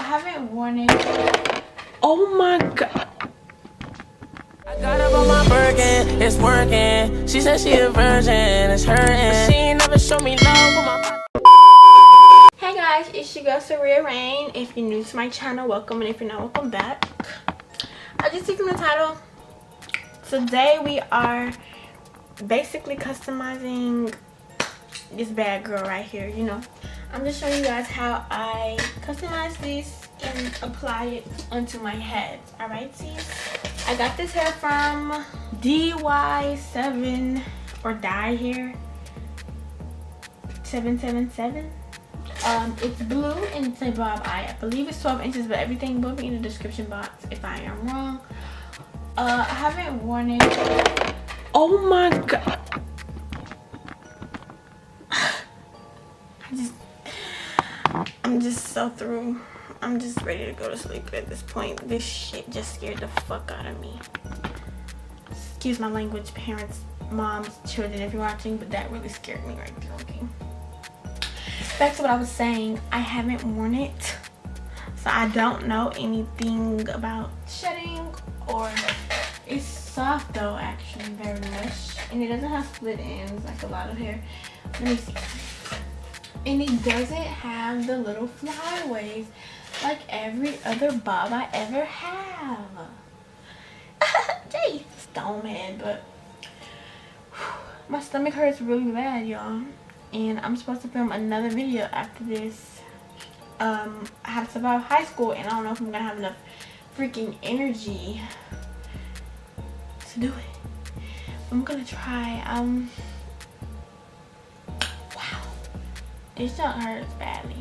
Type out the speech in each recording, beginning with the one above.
haven't worn it. Oh my god. I got up on my Birkin, it's working. She said she a virgin, it's hurting. She ain't never show me love with my. Hey guys, it's your girl Saria Raine. If you're new to my channel, welcome, and if you're not, welcome back. As you see from the title, today we are basically customizing this bad girl right here. You know, I'm just showing you guys how I customize this and apply it onto my head. Alright, sis? I got this hair from DY7 or DYHAIR777. It's blue and it's a bob eye. I believe it's 12 inches, but everything will be in the description box if I am wrong. I haven't worn it. Oh my god. I'm just so through. I'm just ready to go to sleep at this point. This shit just scared the fuck out of me. Excuse my language, parents, moms, children, if you're watching, but that really scared me right there, okay? Back to what I was saying, I haven't worn it, so I don't know anything about shedding, or it's soft though, actually, very much, and it doesn't have split ends like a lot of hair. Let me see. And it doesn't have the little flyaways like every other bob I ever have. Gee, stonehead, but my stomach hurts really bad, y'all. And I'm supposed to film another video after this. How to survive high school, and I don't know if I'm gonna have enough freaking energy to do it. I'm gonna try. Wow, it still hurts badly.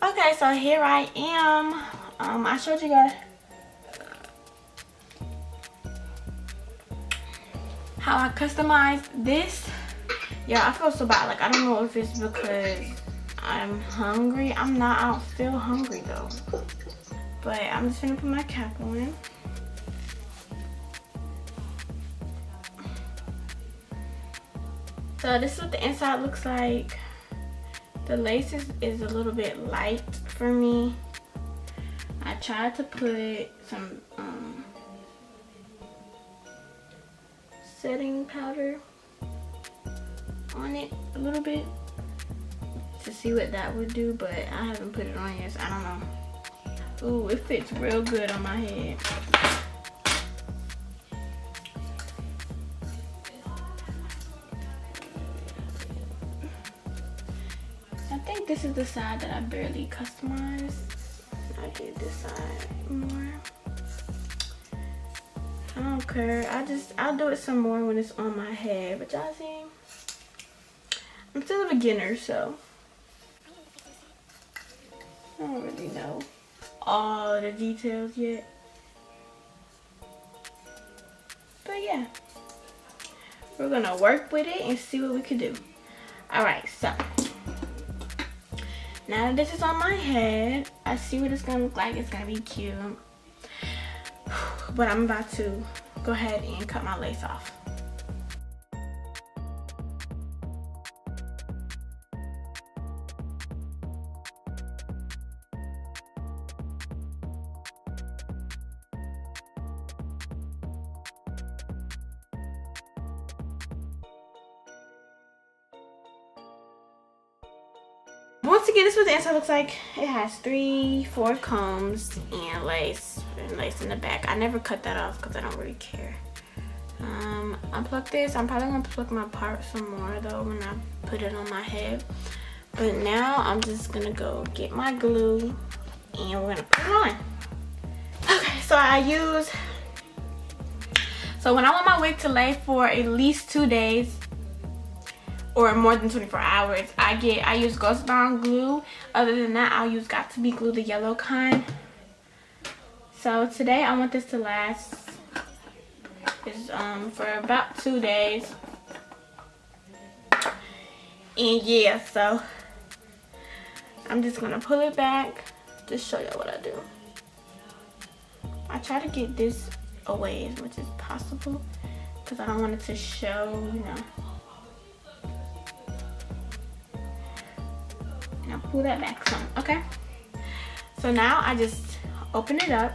Okay, so here I am. I showed you guys how I customized this. Yeah, I feel so bad. Like, I don't know if it's because I'm hungry. I'm not. I'm still hungry though. But I'm just gonna put my cap on. So this is what the inside looks like. The lace is a little bit light for me. I tried to put some setting powder on it a little bit to see what that would do, but I haven't put it on yet, so I don't know. Ooh, it fits real good on my head. I think this is the side that I barely customized. I did this side more. I don't care. I'll do it some more when it's on my head. But y'all see, I'm still a beginner, so I don't really know all the details yet. But yeah, we're gonna work with it and see what we can do. Alright, so now that this is on my head, I see what it's gonna look like. It's gonna be cute. But I'm about to go ahead and cut my lace off. Once again, this is what the inside looks like. It has 4 combs and lace in the back. I never cut that off because I don't really care. Unplug this. I'm probably gonna pluck my part some more though when I put it on my head. But now I'm just gonna go get my glue and we're gonna put it on. Okay, so when I want my wig to lay for at least 2 days or more than 24 hours, I use Ghost Bound glue. Other than that, I'll use Got To Be glue, the yellow kind. So today I want this to last for about 2 days. And yeah, so I'm just gonna pull it back, just show y'all what I do. I try to get this away as much as possible because I don't want it to show, you know. Now pull that back some, okay? So now I just open it up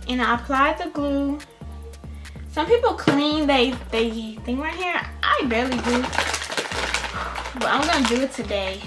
and I apply the glue. Some people clean they thing right here. I barely do, but I'm gonna do it today.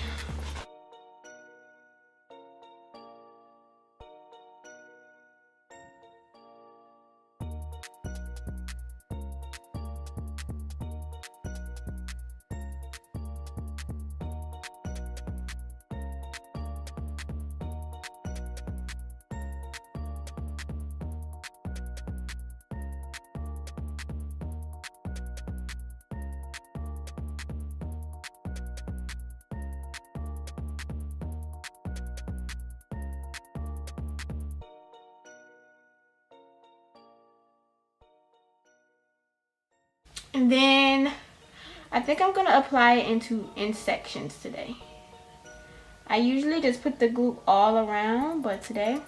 And then I think I'm gonna apply it in sections today. I usually just put the glue all around, but today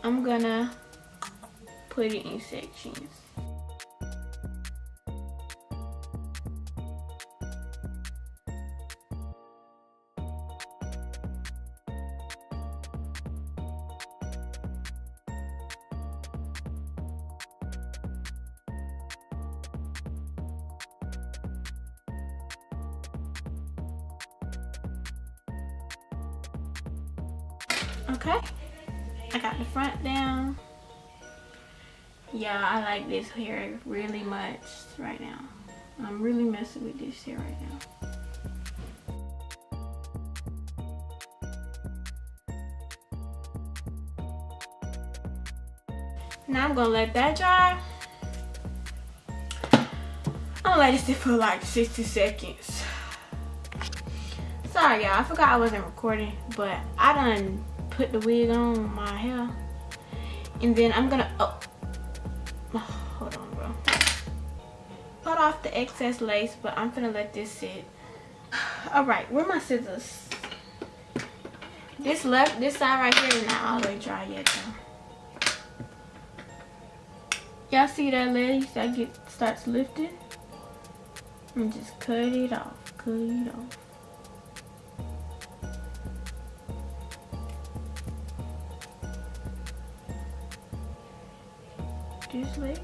I'm gonna put it in sections. Okay, I got the front down. Yeah, I like this hair really much right now. I'm really messing with this hair right now. Now I'm gonna let that dry. I'm gonna let it sit for like 60 seconds. Sorry y'all, I forgot I wasn't recording, but I done put the wig on my hair. And then I'm gonna, hold on bro. Cut off the excess lace, but I'm gonna let this sit. Alright, where are my scissors? This side right here is not all the way dry yet though. Y'all see that lace that starts lifting? And just cut it off, cut it off. This lace.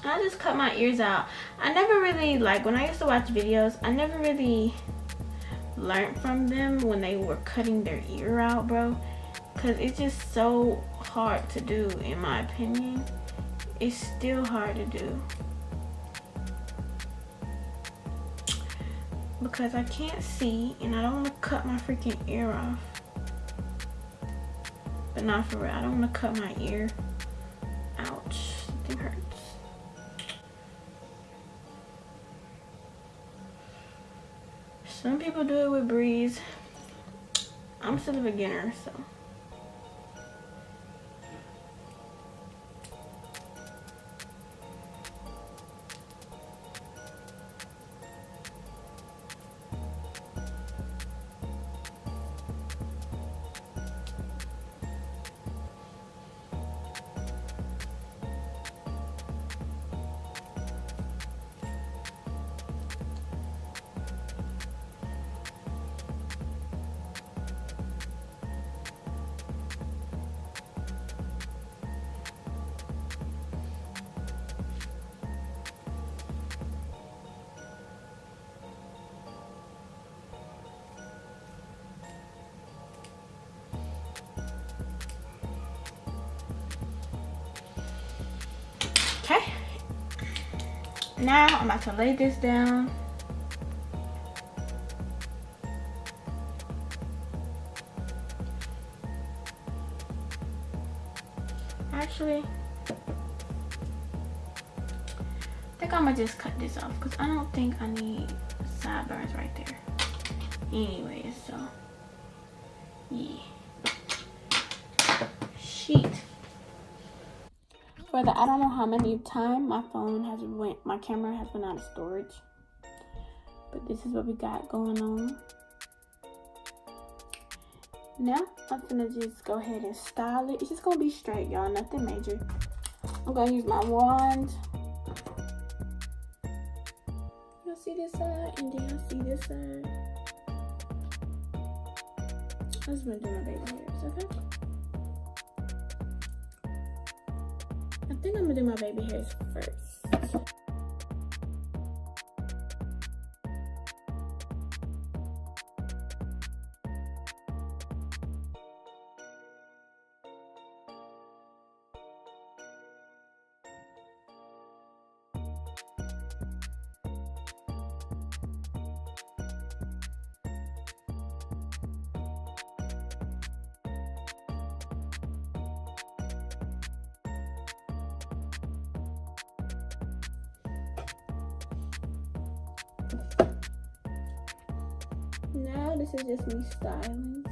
I just cut my ears out. I never really, like, when I used to watch videos, I never really learned from them when they were cutting their ear out, bro, because it's just so hard to do. In my opinion, it's still hard to do because I can't see and I don't want to cut my freaking ear off. But not for real, I don't want to cut my ear. Ouch, something hurts. Some people do it with breeze. I'm still a beginner, so. Okay, now I'm about to lay this down. Actually, I think I'm gonna just cut this off because I don't think I need sideburns right there. Anyways, so yeah. Sheet. For the I don't know how many time my camera has been out of storage, but this is what we got going on. Now I'm gonna just go ahead and style it. It's just gonna be straight, y'all, nothing major. I'm gonna use my wand. Y'all see this side, and then y'all see this side. I'm just gonna do my baby hairs, okay? I think I'm gonna do my baby hairs first. this is just me styling.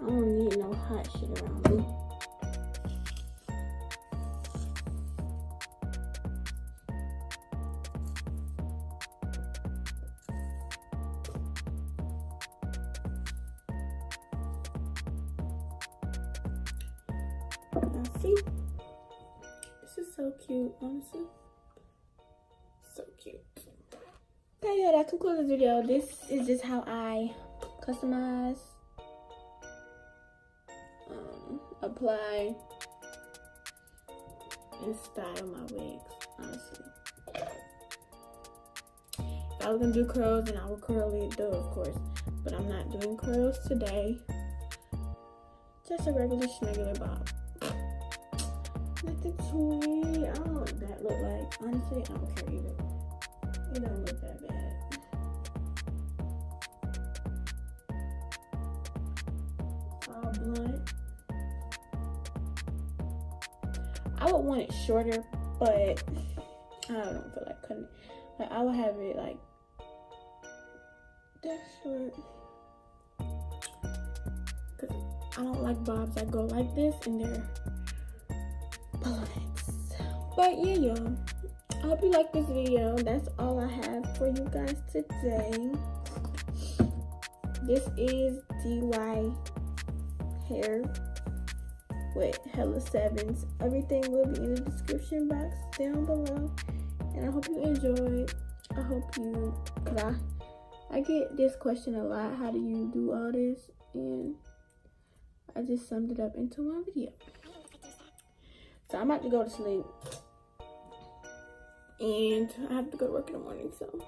I don't need no hot shit around me. Now see, this is so cute, honestly. So cute. Okay, yeah, that concludes the video. This is just how I customize, apply, and style my wigs, honestly. If I was gonna do curls, then I would curl it though, of course. But I'm not doing curls today. Just a regular schmegular bob. Nothing sweet. I don't know what that look like. Honestly, I don't care either. It don't look that bad. All blunt. I would want it shorter, but I don't feel like cutting it. Like, I would have it like that short. Cause I don't like bobs that go like this and they're blunts. But yeah, y'all. I hope you like this video. That's all I have for you guys today. This is DY hair with hella 7s. Everything will be in the description box down below. And I hope you enjoyed. I hope you, cause I get this question a lot. How do you do all this? And I just summed it up into one video. So I'm about to go to sleep. And I have to go to work in the morning, so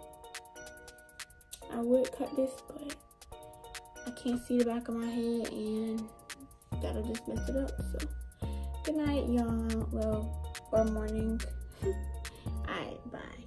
I would cut this, but I can't see the back of my head and that'll just mess it up. So good night, y'all. Well, or morning. Alright, bye.